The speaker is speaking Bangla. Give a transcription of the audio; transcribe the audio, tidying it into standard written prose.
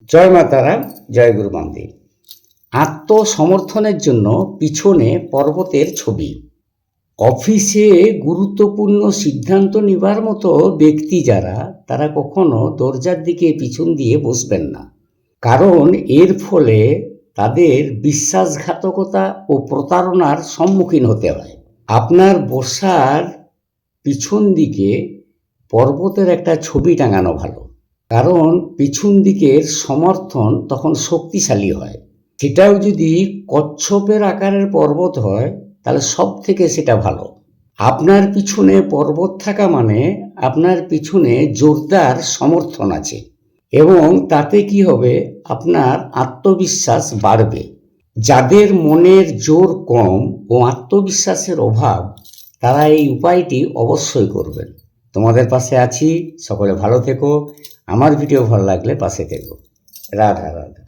জয় মা তারা, জয় গুরু মন্দির। আত্মসমর্থনের জন্য পিছনে পর্বতের ছবি। অফিসে গুরুত্বপূর্ণ সিদ্ধান্ত নেবার মতো ব্যক্তি যারা, তারা কখনো দরজার দিকে পিছন দিয়ে বসবেন না, কারণ এর ফলে তাদের বিশ্বাসঘাতকতা ও প্রতারণার সম্মুখীন হতে হয়। আপনার বসার পিছন দিকে পর্বতের একটা ছবি টাঙানো ভালো, কারণ পিছন দিকের সমর্থন তখন শক্তিশালী হয়। সেটাও যদি কচ্ছপের আকারের পর্বত হয় তাহলে সব থেকে সেটা ভালো। আপনার পিছনে পর্বত থাকা মানে আপনার পিছনে জোরদার সমর্থন আছে, এবং তাতে কি হবে, আপনার আত্মবিশ্বাস বাড়বে। যাদের মনের জোর কম ও আত্মবিশ্বাসের অভাব, তারা এই উপায়টি অবশ্যই করবেন। তোমাদের পাশে আছি, সকলে ভালো থেকো। আমার ভিডিও ভালো লাগলে পাশে থেকো। রাধা রাধা।